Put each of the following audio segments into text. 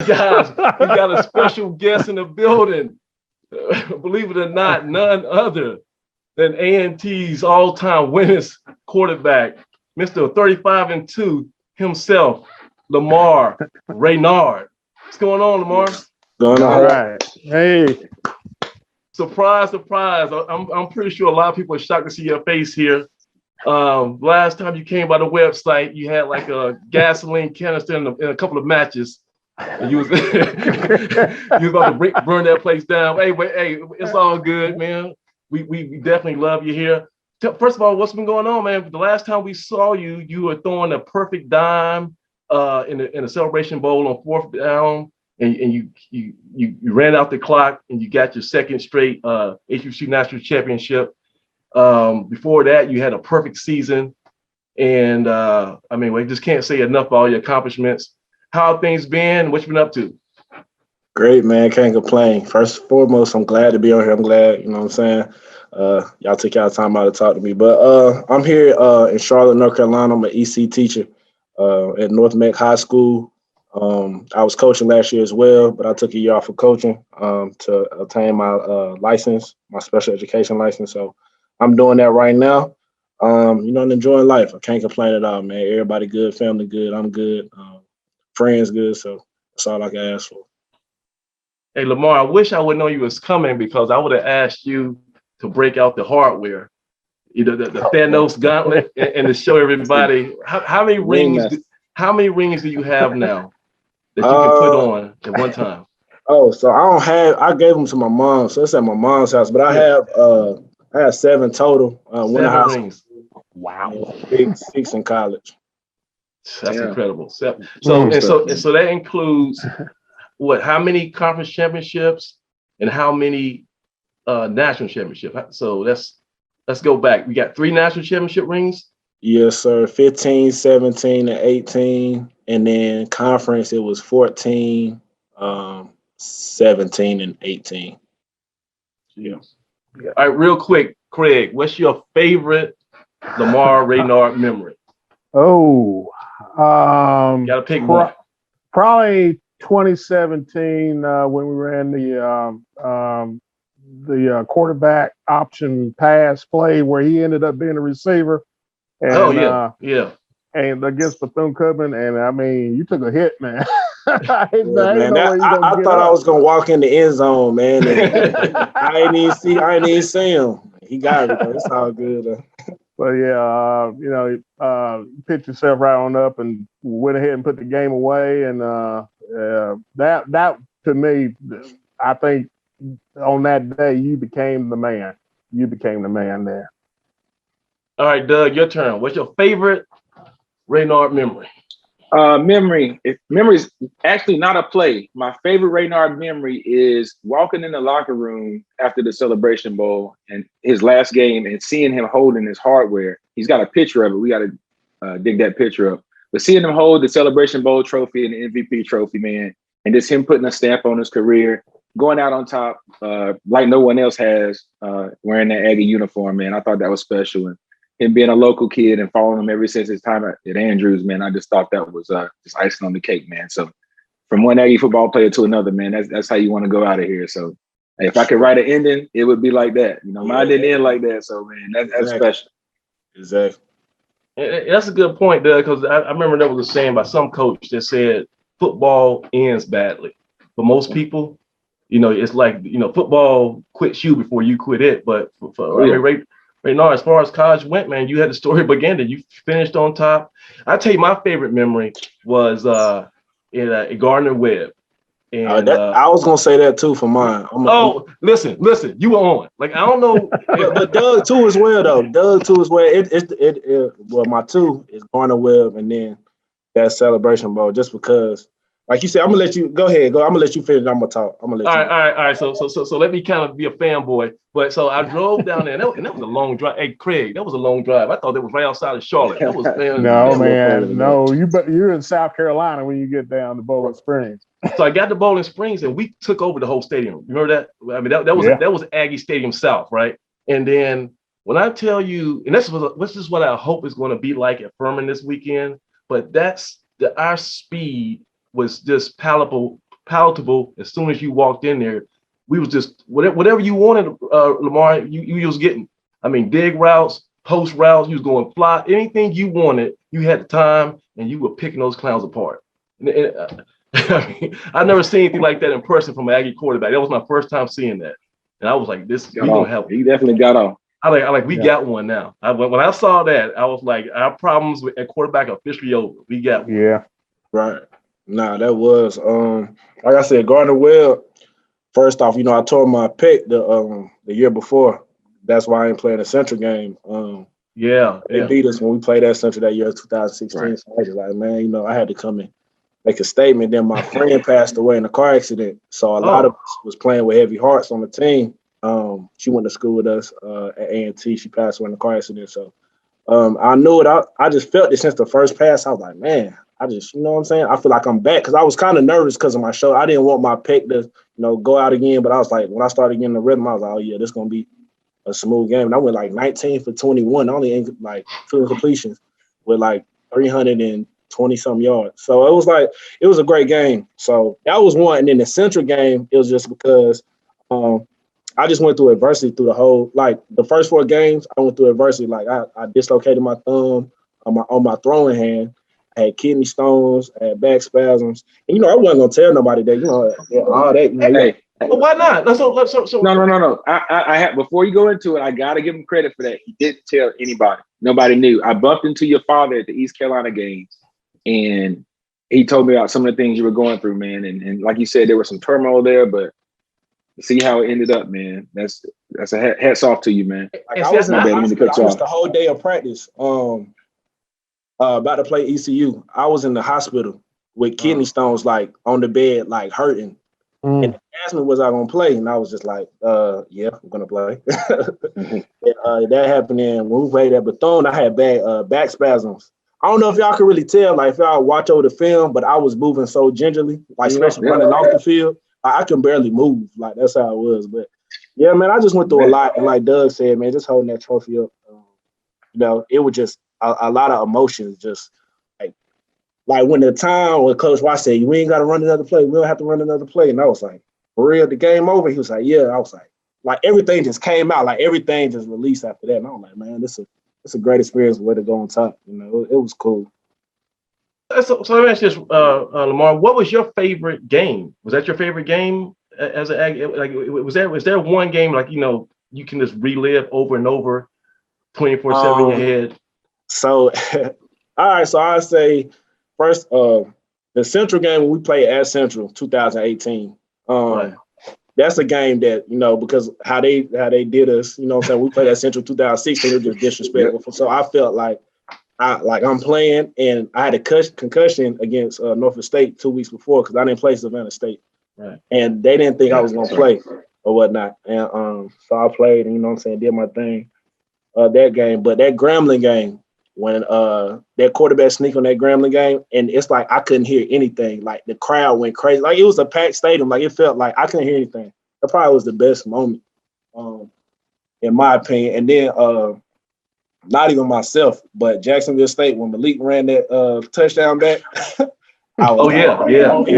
Guys, we got a special guest in the building. Believe it or not, none other than A&T's all-time winningest quarterback, Mr. 35-2 himself, Lamar Raynard. What's going on, Lamar? Going on. All right. Hey. Surprise, surprise. I'm pretty sure a lot of people are shocked to see your face here. Last time you came by the website, you had like a gasoline canister in a couple of matches. And you was, you was about to burn that place down. Hey, it's all good, man. We definitely love you here. First of all, what's been going on, man? The last time we saw you, you were throwing a perfect dime in a Celebration Bowl on 4th down, and you ran out the clock and you got your second straight HBC National Championship. Before that, you had a perfect season, and we just can't say enough about all your accomplishments. How have things been? What you been up to? Great, man. Can't complain. First and foremost, I'm glad to be on here. I'm glad, you know what I'm saying? Y'all took y'all time out to talk to me. But I'm here in Charlotte, North Carolina. I'm an EC teacher at North Meck High School. I was coaching last year as well, but I took a year off of coaching to obtain my license, my special education license. So I'm doing that right now. And enjoying life. I can't complain at all, man. Everybody good, family good, I'm good, friends good. So that's all I can ask for. Hey, Lamar, I wish I would know you was coming because I would have asked you to break out the hardware, the Thanos gauntlet, and to show everybody how many rings. How many rings do you have now that you can put on at one time? Oh, so I gave them to my mom, so it's at my mom's house. But I have 7 total. 7 rings. Wow. 6 in college. That's incredible. So that includes what? How many conference championships and how many national championships? So let's go back. We got 3 national championship rings. Yes, sir. 15, 17, and 18. And then conference, it was 14, 17, and 18. Yeah. All right, real quick, Craig, what's your favorite Lamar Raynard memory? Oh, Gotta pick one. Probably 2017 when we ran the quarterback option pass play where he ended up being a receiver. And, yeah. And against Bethune-Cookman, and I mean, you took a hit, man. I thought I was gonna walk in the end zone, man. I ain't even see him. He got it. It's all good. But yeah, picked yourself right on up and went ahead and put the game away. And that to me, I think on that day you became the man. You became the man there. All right, Doug, your turn. What's your favorite Raynard memory? Memory is actually not a play. My favorite Reynard memory is walking in the locker room after the Celebration Bowl and his last game and seeing him holding his hardware. He's got a picture of it. We got to dig that picture up. But seeing him hold the Celebration Bowl trophy and the MVP trophy, man, and just him putting a stamp on his career, going out on top like no one else has, wearing that Aggie uniform, man, I thought that was special. And him being a local kid and following him ever since his time at Andrews, man, I just thought that was just icing on the cake, man. So from one Aggie football player to another, man, that's how you want to go out of here. So if I could write an ending, it would be like that. Mine didn't end like that. So, man, that's special. Exactly. That's a good point, Doug, because I remember there was a saying by some coach that said football ends badly. For most people, it's like, football quits you before you quit it. But Reynard, as far as college went, man, you had the story begin and you finished on top. I tell you, my favorite memory was in Gardner Webb. And I was gonna say that too for mine. Listen, you were on. Like, I don't know, but Doug too as well though. Doug too as well. Well, my 2 is Gardner Webb and then that Celebration Bowl, just because. Like you said, I'm gonna let you go ahead. I'm gonna let you finish. I'm gonna talk. I'm gonna let you. All right. So let me kind of be a fanboy. But so I drove down there, and that was a long drive. Hey, Craig, that was a long drive. I thought that was right outside of Charlotte. That was you're in South Carolina when you get down to Bowling Springs. So I got to Bowling Springs, and we took over the whole stadium. You remember that? I mean, that was Aggie Stadium South, right? And then when I tell you, and this is what I hope is going to be like at Furman this weekend. But our speed was just palpable palatable as soon as you walked in there. We was just whatever you wanted, Lamar, you was getting. I mean, dig routes, post routes, you was going fly, anything you wanted, you had the time, and you were picking those clowns apart. I mean, I've never seen anything like that in person from an Aggie quarterback. That was my first time seeing that, and I was like, "This we gonna have." He definitely got off. We got one now. When I saw that, I was like, our problems at quarterback are officially over. We got one. Yeah. Right. Nah, that was like I said, Gardner Webb. First off, I tore my pec the year before. That's why I ain't playing the Central game. They beat us when we played at Central that year, 2016. Right. So I was like, man, I had to come in, make a statement. Then my friend passed away in a car accident, so a lot of us was playing with heavy hearts on the team. She went to school with us at A&T. She passed away in a car accident. So I knew it. I just felt it since the first pass. I was like, man, I just, you know what I'm saying? I feel like I'm back because I was kind of nervous because of my shoulder. I didn't want my pec to, go out again. But I was like, when I started getting the rhythm, I was like, oh, yeah, this is going to be a smooth game. And I went like 19 for 21, only like 2 completions with like 320-something yards. So it was a great game. So that was one. And then the Central game, it was just because I just went through adversity through the whole, like the first 4 games, I went through adversity. Like I dislocated my thumb on my throwing hand. I had kidney stones, I had back spasms. And, I wasn't going to tell nobody that, all that. Hey. Well, why not? No. I have, before you go into it, I got to give him credit for that. He didn't tell anybody. Nobody knew. I bumped into your father at the East Carolina games, and he told me about some of the things you were going through, man. And like you said, there was some turmoil there, but see how it ended up, man. That's a hats off to you, man. Like, I was the whole day of practice. About to play ECU. I was in the hospital with kidney stones, like on the bed, like hurting. And they asked me, was I gonna play? And I was just like, yeah, I'm gonna play. And, that happened. And when we played at Bethune, I had bad back spasms. I don't know if y'all can really tell, like if y'all watch over the film, but I was moving so gingerly, like especially running off the field. I can barely move. Like that's how it was. But yeah, man, I just went through a lot. And like Doug said, man, just holding that trophy up, it was just a lot of emotions, just like when Coach Watt said, we ain't got to run another play. We don't have to run another play. And I was like, for real, the game over? He was like, yeah. I was like everything just came out. Like everything just released after that. And I was like, man, this is a great experience way to go on top. It was cool. So let me ask you this, Lamar, what was your favorite game? Was that your favorite game as an Aggie? Like, was there one game like, you can just relive over and over 24/7 in your head? So, all right. So I say first, the Central game when we played at Central 2018. Right. That's a game that, because how they did us, what I'm saying? We played at Central 2016, it was just disrespectful. Yep. So I felt like I'm playing, and I had a concussion against Norfolk State 2 weeks before because I didn't play Savannah State. Right. And they didn't think I was going to play or whatnot. And so I played and, did my thing that game. But that Grambling game, when that quarterback sneaked on that Grambling game, and it's like I couldn't hear anything. Like the crowd went crazy. Like it was a packed stadium. Like it felt like I couldn't hear anything. That probably was the best moment, in my opinion. And then not even myself, but Jacksonville State when Malik ran that touchdown back. I was like, oh my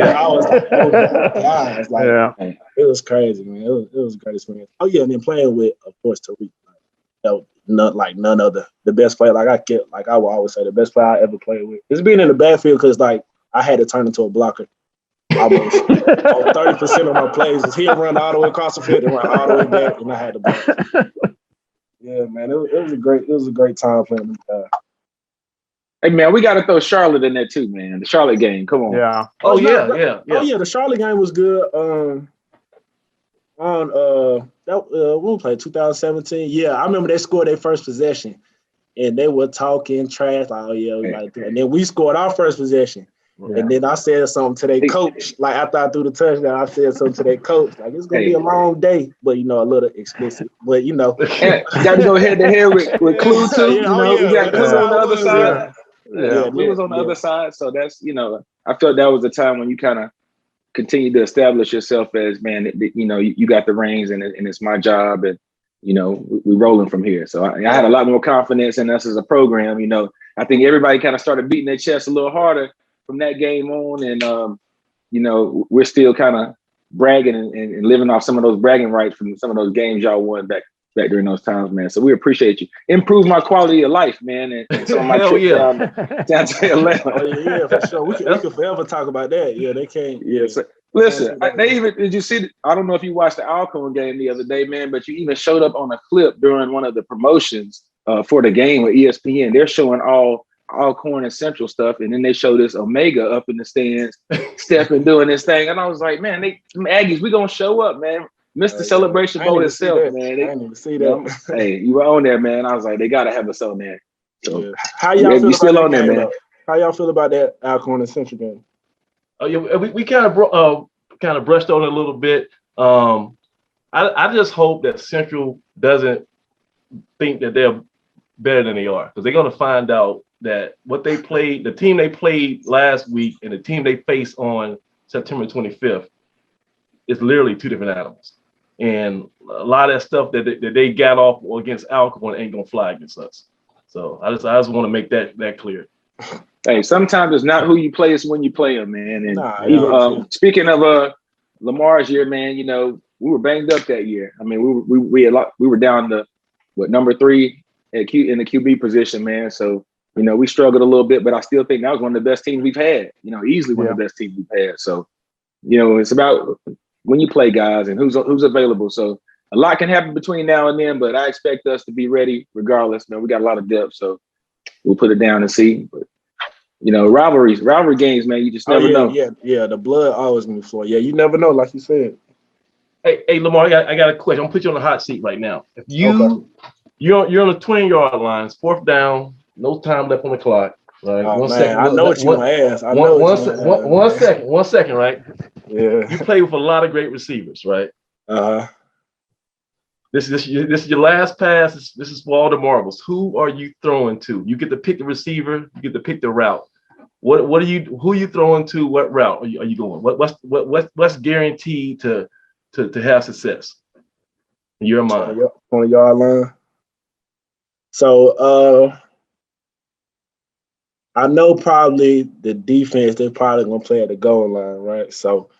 God. Like, it was crazy, man. It was a great experience. Oh yeah, and then playing with, of course, Tariq. That was none other. The best player, I will always say, the best player I ever played with. It's being in the backfield because I had to turn into a blocker. Almost 30% of my plays is he'd run all the way across the field and run all the way back, and I had to block. Yeah, man, it was a great time playing this guy. Hey man, we got to throw Charlotte in there too, man. The Charlotte game, come on. Yeah. Oh yeah. The Charlotte game was good. We played 2017. Yeah, I remember they scored their first possession, and they were talking trash like, "Oh yeah, we might do it." And then we scored our first possession, and then I said something to their coach. Like after I threw the touchdown, I said something to their coach. Like it's gonna be a long day, but a little explicit. But got to go head to head with Clue too. We got Clue on the other side. Clue was on the other side, so that's I felt that was the time when you kind of continue to establish yourself as, man, you got the reins and it's my job, and we rolling from here. So I had a lot more confidence in us as a program. I think everybody kind of started beating their chest a little harder from that game on, and we're still kind of bragging and living off some of those bragging rights from some of those games y'all won back during those times, man. So we appreciate you. Improve my quality of life, man, and some of my trip down to Atlanta. Oh, yeah, for sure. We could forever talk about that. Yeah, they can't. Yeah. So, listen, did you see? I don't know if you watched the Alcorn game the other day, man, but you even showed up on a clip during one of the promotions for the game with ESPN. They're showing all Alcorn and Central stuff, and then they show this Omega up in the stands, stepping doing this thing, and I was like, man, Aggies, we gonna show up, man. Mr. Celebration Bowl itself, man. I didn't even see that. Hey, you were on there, man. I was like, they gotta have us on there. So yeah. How y'all feel still about on there, man? How y'all feel about that Alcorn and Central game? Oh yeah, we kind of brushed on it a little bit. I just hope that Central doesn't think that they're better than they are, because they're gonna find out that what they played, the team they played last week and the team they face on September 25th is literally two different animals. And a lot of that stuff that they got off against Alcorn ain't gonna fly against us. So I just want to make that clear. Hey, sometimes it's not who you play, it's when you play them, man. And speaking of Lamar's year, man, we were banged up that year. I mean, we were down to number 3 in the QB position, man. So we struggled a little bit, but I still think that was one of the best teams we've had. Easily one of the best teams we've had. So it's about when you play guys and who's available. So a lot can happen between now and then, but I expect us to be ready regardless. Man, we got a lot of depth, so we'll put it down and see. But rivalry games, man, you just never know. Yeah, the blood always moves floor. Yeah, you never know, like you said. Hey, Lamar, I got a question. I'm gonna put you on the hot seat right now. If you're on the 20-yard lines, 4th down, no time left on the clock. Right. Oh, 1 second. I know what you're gonna ask. One second, right? Yeah. You play with a lot of great receivers, right? This is your last pass. This is for all the marbles. Who are you throwing to? You get to pick the receiver. You get to pick the route. Who are you throwing to? What route are you going? What's guaranteed to have success in your mind? 20-yard line. So I know probably the defense, they're probably going to play at the goal line, right? So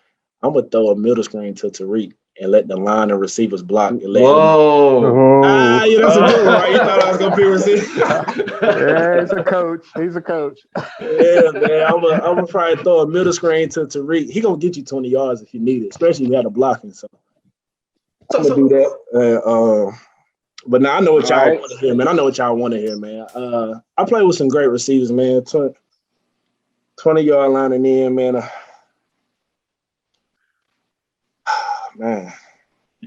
I'm going to throw a middle screen to Tariq and let the line of receivers block. And let Whoa. That's a good one, right? You thought I was going to be a receiver? Yeah, he's a coach. Yeah, man. I'm going to probably throw a middle screen to Tariq. He going to get you 20 yards if you need it, especially if you had a blocking. So I'm going to do that. But now I know what y'all want to hear, man. I play with some great receivers, man. 20-yard line and in, man. Man.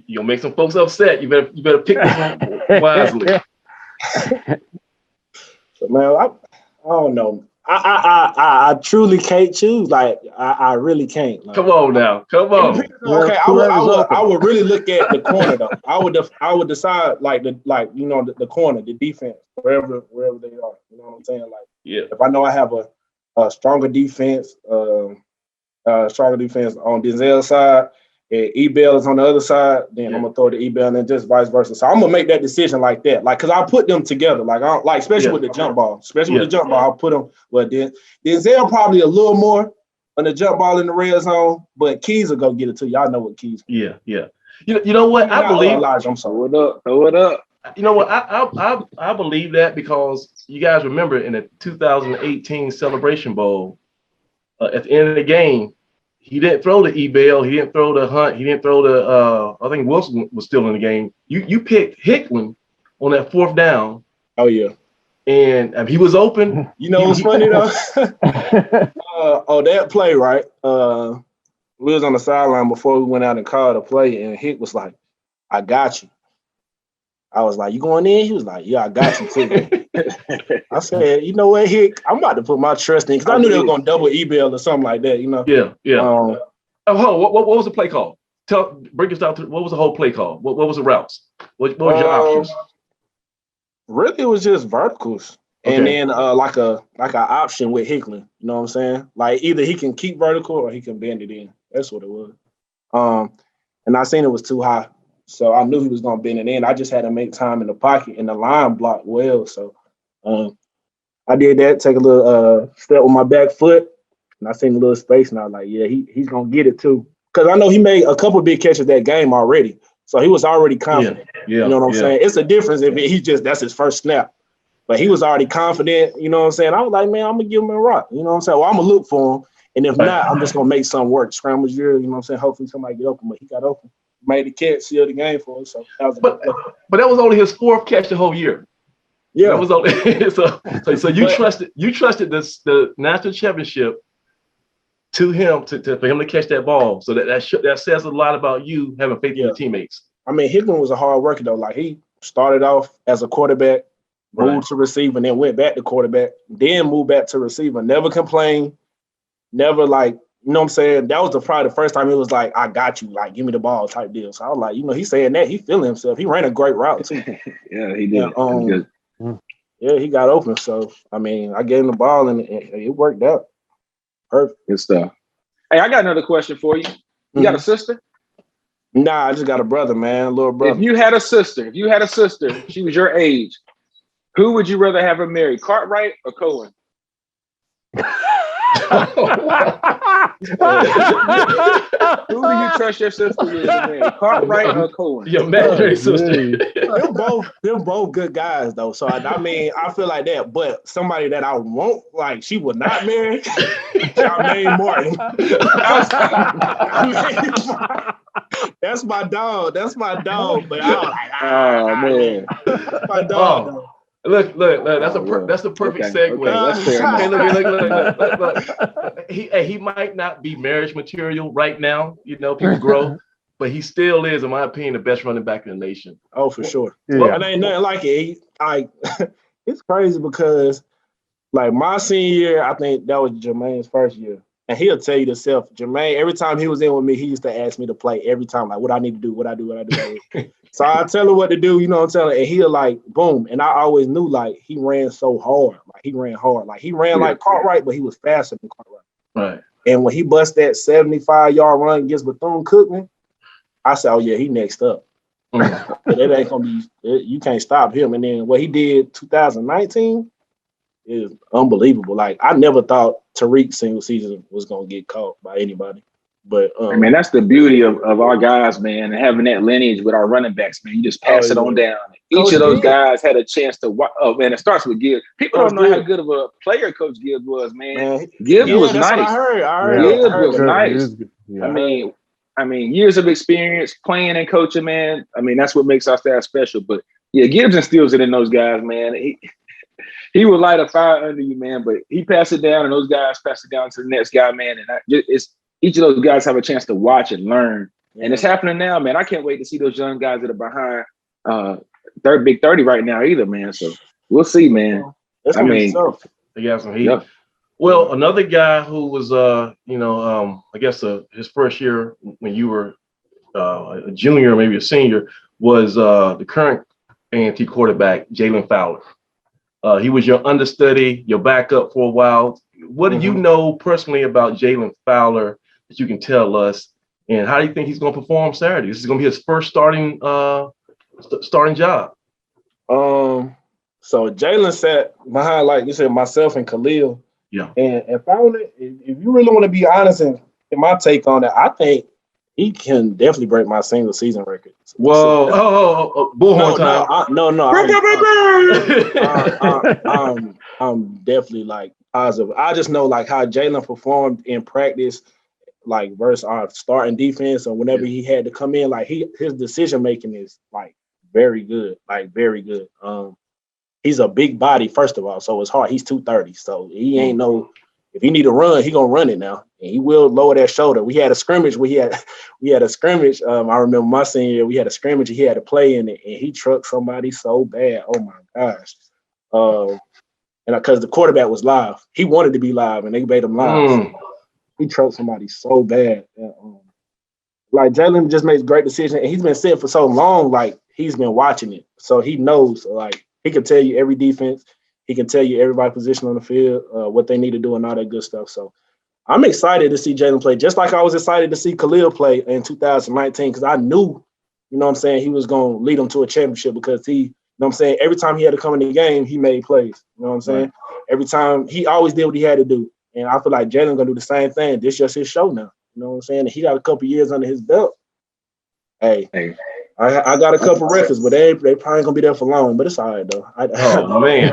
You'll make some folks upset. You better pick this one wisely. So, man, I don't know. I truly can't choose. Like I really can't. Like, come on now. Okay, I would really look at the corner though. I would decide the corner, the defense, wherever they are. You know what I'm saying? Like, if I know I have a stronger defense on Denzel's side, and E-Bell is on the other side, then I'm gonna throw the E-Bell and then just vice versa. So I'm gonna make that decision like that, like, cause I put them together, especially with the jump ball, with the jump ball, I'll put them. Well, then Denzel probably a little more on the jump ball in the red zone, but Keys will go get it too. Y'all know what Keys. Yeah. You know what? I believe. Elijah, I'm sorry. Throw it up. You know what? I believe that because you guys remember in the 2018 Celebration Bowl, at the end of the game, he didn't throw the E-Bell, he didn't throw the Hunt, he didn't throw the I think Wilson was still in the game. You picked Hickman on that 4th down. Oh yeah. And he was open. You know what's funny though? That play, right? We was on the sideline before we went out and called a play, and Hick was like, I got you. I was like, you going in? He was like, yeah, I got you too. I said, you know what, Hick? I'm about to put my trust in, because I knew they were going to double E-Bell or something like that, you know? Yeah. What was the play call? Break us down to what was the whole play call? What was the routes? What was your options? Really, it was just verticals. Okay. And then like an option with Hickman, you know what I'm saying? Like either he can keep vertical or he can bend it in. That's what it was. And I seen it was too high. So I knew he was going to bend it in. I just had to make time in the pocket, and the line blocked well. So I did that, take a little step with my back foot, And I seen a little space, and I was like, yeah, he's gonna get it too. Because I know he made a couple of big catches that game already, so he was already confident. Yeah, you know what I'm saying? It's a difference if that's his first snap, but he was already confident. You know what I'm saying? I was like, man, I'm gonna give him a rock. You know what I'm saying? Well, I'm gonna look for him, and if not, I'm just gonna make something work. Scrambles, you know what I'm saying? Hopefully somebody get open, but he got open, made the catch, sealed the game for us. So that was but that was only his fourth catch the whole year. Yeah, that was only so you trusted the national championship to him for him to catch that ball. So that says a lot about you having faith in your teammates. I mean, Hickman was a hard worker though. Like he started off as a quarterback, moved to receiver, and then went back to quarterback, then moved back to receiver. Never complained, never like, you know what I'm saying? That was probably the first time he was like, I got you, like give me the ball type deal. So I was like, he's saying that, he feeling himself. He ran a great route too. Yeah, he did. And, yeah, he got open. So I mean, I gave him the ball and it worked out. Perfect. Good stuff. Hey, I got another question for you. You got a sister? Nah, I just got a brother, man, a little brother. If you had a sister, she was your age, who would you rather have her marry, Cartwright or Cohen? Who do you trust your sister with, man? Cartwright or Cohen? Your imaginary sister. They're both good guys though. So I mean, I feel like that. But somebody that I won't like, she would not marry. Charmaine Martin. That's my dog. But I was like, man, that's my dog. Though. Look, that's the perfect segue. Look. He might not be marriage material right now. People grow, but he still is, in my opinion, the best running back in the nation. Oh, for sure. Yeah. And ain't nothing like it. It's crazy because, like, my senior year, I think that was Jermaine's first year. And he'll tell you himself, Jermaine, every time he was in with me, he used to ask me to play every time, like, what I need to do, what I do. So I tell him what to do, you know what I'm telling, and he'll like, boom. And I always knew, like, he ran so hard. Like, he ran hard. Like, he ran like Cartwright, but he was faster than Cartwright. Right. And when he bust that 75-yard run against Bethune-Cookman, I said, oh, yeah, he next up. It ain't going to be – you can't stop him. And then what he did 2019 is unbelievable. Like, I never thought Tariq's single season was going to get caught by anybody. But I mean, that's the beauty of our guys, man, and having that lineage with our running backs, man. You just pass it on down. Each of those guys had a chance to man, it starts with Gibbs. People don't know how good of a player Coach Gibbs was, man. Gibbs was nice. I heard. Gibbs was nice. I mean, years of experience playing and coaching, man. I mean, that's what makes our staff special. But yeah, Gibbs instills it in those guys, man. He would light a fire under you, man, but he passed it down and those guys pass it down to the next guy, man. And each of those guys have a chance to watch and learn. Yeah. And it's happening now, man. I can't wait to see those young guys that are behind Big 30 right now either, man. So we'll see, man. They got some heat. Yep. Well, another guy who was, I guess his first year when you were a junior, maybe a senior, was the current A&T quarterback, Jalen Fowler. He was your understudy, your backup for a while. What do you know personally about Jalen Fowler that you can tell us, and how do you think he's going to perform Saturday? This is going to be his first starting job. So Jalen sat behind, like you said, myself and Khalil. Yeah. And Fowler, if you really want to be honest, and in my take on it, I think he can definitely break my single season record. Whoa! Bullhorn time. I'm definitely like positive. I just know like how Jalen performed in practice, like versus our starting defense, or whenever he had to come in, like his decision making is like very good, He's a big body, first of all, so it's hard. He's 230, so he ain't if he need to run, he gonna run it now, and he will lower that shoulder. We had a scrimmage. We had a scrimmage. I remember my senior year, we had a scrimmage. He had to play in it, and he trucked somebody so bad. Oh my gosh! And because the quarterback was live, he wanted to be live, and they made him live. He trucked somebody so bad. Like Jalen just makes great decisions, and he's been sitting for so long. Like he's been watching it, so he knows. Like he can tell you every defense. He can tell you everybody's position on the field, what they need to do, and all that good stuff. So I'm excited to see Jalen play, just like I was excited to see Khalil play in 2019, because I knew, you know what I'm saying, he was going to lead them to a championship, because he, you know what I'm saying, every time he had to come in the game, he made plays. You know what I'm saying? Right. Every time, he always did what he had to do. And I feel like Jalen gonna do the same thing. This just his show now. You know what I'm saying? And he got a couple years under his belt. Hey. I got a couple records, but they probably gonna be there for long. But it's all right though. Oh man!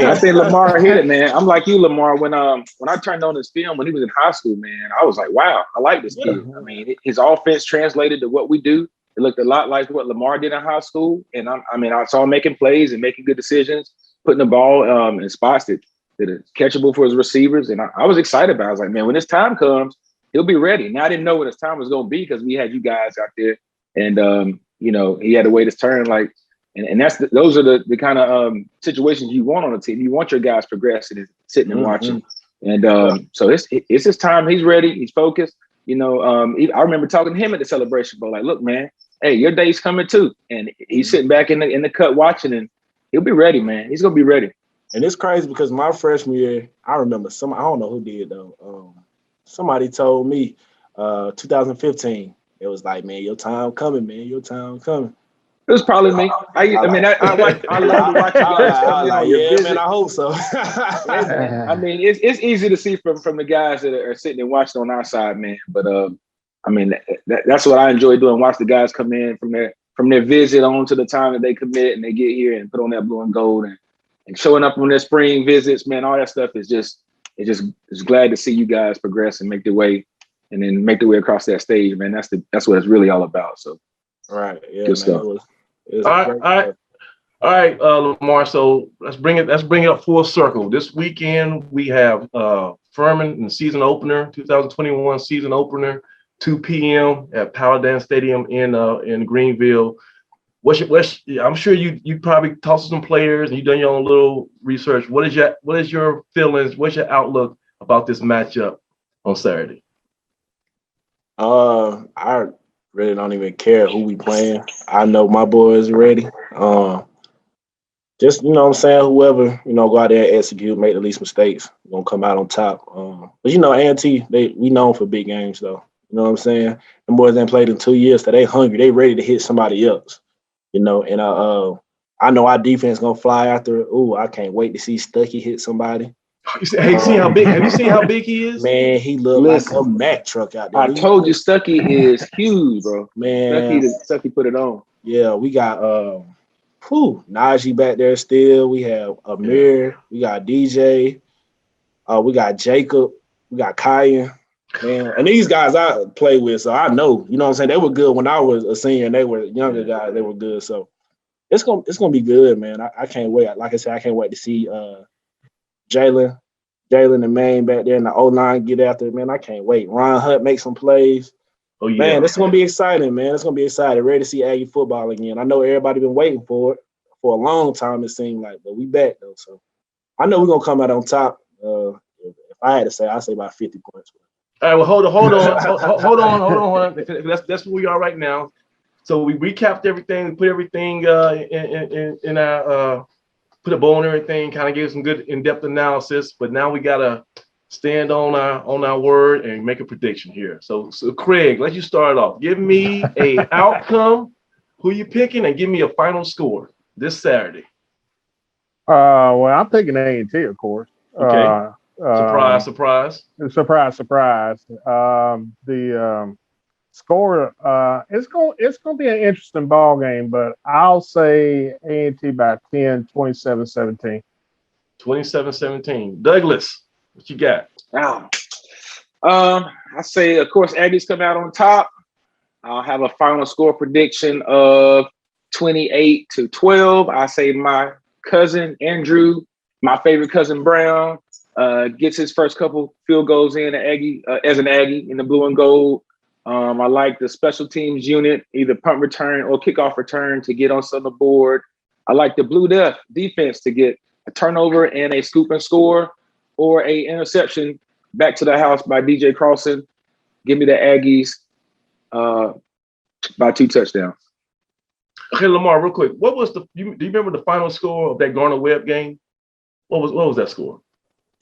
I think Lamar hit it, man. I'm like you, Lamar. When I turned on his film when he was in high school, man, I was like, wow, I like this kid. I mean, his offense translated to what we do. It looked a lot like what Lamar did in high school, and I saw him making plays and making good decisions, putting the ball in spots that are catchable for his receivers, and I was excited about it. I was like, man, when his time comes, he'll be ready. Now I didn't know what his time was going to be because we had you guys out there. And he had to wait his turn, and those are the kind of situations you want on a team. You want your guys progressing and sitting and watching. And so it's his time. He's ready. He's focused. I remember talking to him at the Celebration Bowl. Like, look, man, hey, your day's coming too. And he's sitting back in the cut watching, and he'll be ready, man. He's gonna be ready. And it's crazy because my freshman year, I remember I don't know who did though. Somebody told me 2015. It was like, man, your time coming, man. Your time coming. It was probably me. I love to watch you guys come in on your visit. Man, I hope so. I mean, it's easy to see from the guys that are sitting and watching on our side, man. But that's what I enjoy doing. Watch the guys come in from their visit on to the time that they commit and they get here and put on that blue and gold and showing up on their spring visits, man. All that stuff is just glad to see you guys progress and make their way. And then make their way across that stage, man. That's what it's really all about. So, right, yeah, good stuff. All right, Lamar. So let's bring it up full circle. This weekend we have Furman in the season opener, 2021 season opener, 2 p.m. at Power Dance Stadium in Greenville. I'm sure you probably talked to some players and you done your own little research. What is your feelings? What's your outlook about this matchup on Saturday? I really don't even care who we playing. I know my boys are ready. Just, what I'm saying, whoever, go out there and execute, make the least mistakes, gonna come out on top. But A&T, we known for big games though. You know what I'm saying? Them boys ain't played in 2 years, so they hungry. They ready to hit somebody else. And I know our defense gonna fly after. Ooh, I can't wait to see Stuckey hit somebody. Have you seen how big he is? Man, he looked like a Mack truck out there. I told you Stuckey is huge, bro. Man, Stuckey put it on. Yeah, we got Najee back there still. We have Amir. We got DJ. We got Jacob. We got Kyan. Man, and these guys I play with, so I know. You know what I'm saying? They were good when I was a senior, and they were younger guys. They were good, so it's gonna be good, man. I can't wait. Like I said, I can't wait to see Jalen and Maine back there in the O-line get after it, man. I can't wait. Ron Hunt make some plays. Oh, yeah. Man, this is going to be exciting, man. It's going to be exciting. Ready to see Aggie football again. I know everybody been waiting for it for a long time, it seemed like, but we back, though. So I know we're going to come out on top. If I had to say, I'd say about 50 points. All right, well, hold on. That's where we are right now. So we recapped everything, put everything in our put a bow on everything, kind of gave some good in-depth analysis, but now we gotta stand on our word and make a prediction here. So Craig, let you start off. Give me a outcome, who you picking, and give me a final score this Saturday. Well, I'm picking A&T, of course. Okay. Surprise. The score, it's going to be an interesting ball game, but I'll say A&T by 10, 27-17. 27-17. Douglas, what you got? Wow. I say, of course, Aggies come out on top. I'll have a final score prediction of 28-12. I say my cousin Andrew, my favorite cousin Brown, gets his first couple field goals in as an Aggie in the blue and gold. I like the special teams unit, either punt return or kickoff return to get on the board. I like the Blue Death defense to get a turnover and a scoop and score or a interception back to the house by DJ Carlson. Give me the Aggies by 2 touchdowns. Okay, Lamar, real quick. What was do you remember the final score of that Garner-Webb game? What was that score?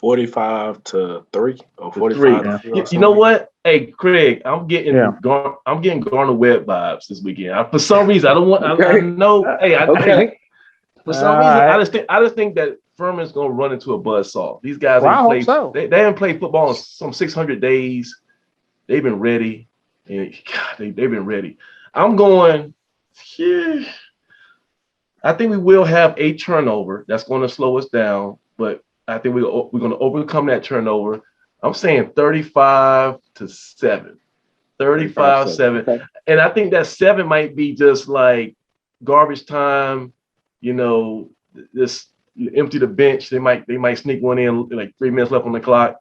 45-3 or 45. You know what? Hey, Craig, I'm getting Garner-Webb vibes this weekend. For some reason, I don't want. I know. Hey, For some reason, I just think that Furman's gonna run into a buzzsaw. These guys I hope played. so. They haven't played football in some 600 days. They've been ready, and God, they've been ready. I'm going. Yeah, I think we will have a turnover. That's going to slow us down, but I think we're going to overcome that turnover. I'm saying 35-7. 35-7. Okay. And I think that 7 might be just like garbage time, just empty the bench. They might sneak one in like 3 minutes left on the clock.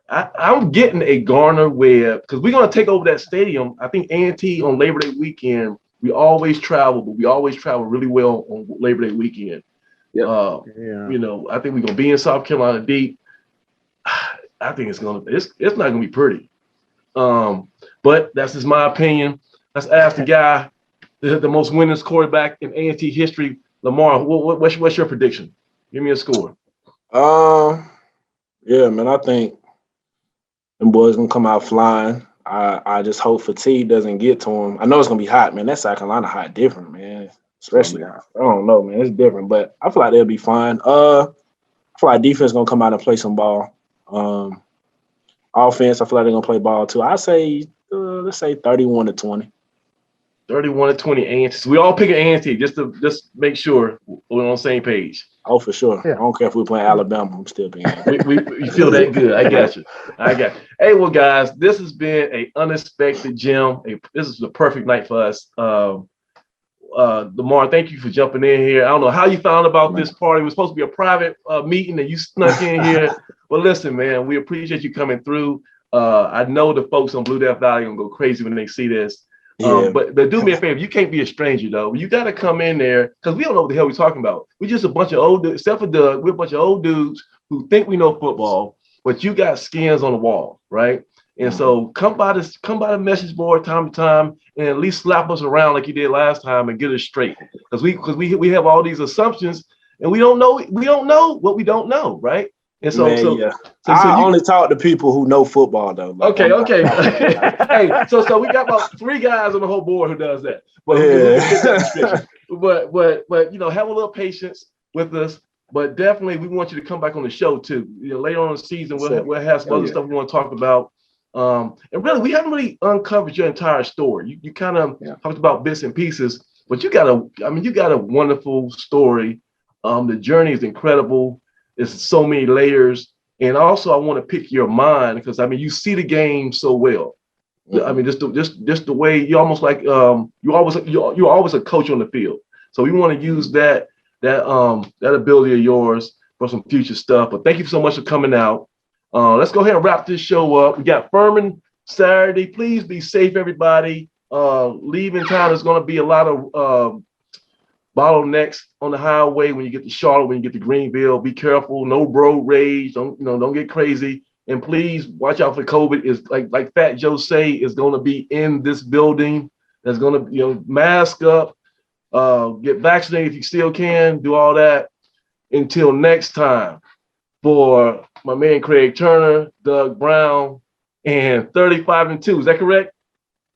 I'm getting a Garner Webb because we're going to take over that stadium. I think A&T on Labor Day weekend, we always travel, but we always travel really well on Labor Day weekend. Yep. I think we're going to be in South Carolina deep. I think it's not going to be pretty. But that's just my opinion. Let's ask the guy, the most winningest quarterback in A&T history, Lamar. What's your prediction? Give me a score. Yeah, man, I think them boys gonna come out flying. I just hope fatigue doesn't get to them. I know it's gonna be hot, man. That South Carolina hot different, man. Especially, I don't know, man. It's different, but I feel like they'll be fine. I feel like defense gonna come out and play some ball. Offense, I feel like they're gonna play ball too. I say, let's say 31-20. 31-20 A&T. So we all pick an A&T just make sure we're on the same page. Oh, for sure. Yeah. I don't care if we're playing Alabama. I'm still picking. We feel that good. I got you. Hey, well, guys, this has been an unexpected gem. This is the perfect night for us. Lamar, thank you for jumping in here. I don't know how you found about this party. It was supposed to be a private meeting and you snuck in here. But listen, man, we appreciate you coming through. I know the folks on Blue Death Valley are going to go crazy when they see this. Yeah. But do me a favor. You can't be a stranger, though. You got to come in there because we don't know what the hell we're talking about. We're just a bunch of old dudes, except for Doug. We're a bunch of old dudes who think we know football, but you got skins on the wall, right? And so come by the message board time to time and at least slap us around like you did last time and get us straight. Because we have all these assumptions and we don't know what we don't know, right? And so, Man, I only talk to people who know football, though. Like, okay. Hey, so we got about 3 guys on the whole board who does that. But but have a little patience with us. But definitely, we want you to come back on the show too. Later on in the season, we'll have some other stuff we want to talk about. And really, we haven't really uncovered your entire story. You kind of talked about bits and pieces, but you got a wonderful story. The journey is incredible. It's so many layers. And also I want to pick your mind because you see the game so well. Just the way you almost like you're always a coach on the field. So we want to use that ability of yours for some future stuff. But thank you so much for coming out. Let's go ahead and wrap this show up. We got Furman Saturday. Please be safe, everybody. Leaving town is going to be a lot of bottlenecks on the highway when you get to Charlotte, when you get to Greenville. Be careful. No road rage. Don't get crazy. And please watch out for COVID. Is like Fat Joe say is going to be in this building. That's going to mask up, get vaccinated if you still can. Do all that. Until next time, for my man Craig Turner, Doug Brown, and 35-2. Is that correct?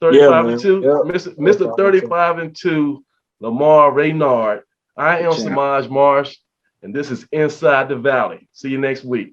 35-2. Yeah. Mr. 35-2. Lamar Raynard. I am Samaj Marsh, and this is Inside the Valley. See you next week.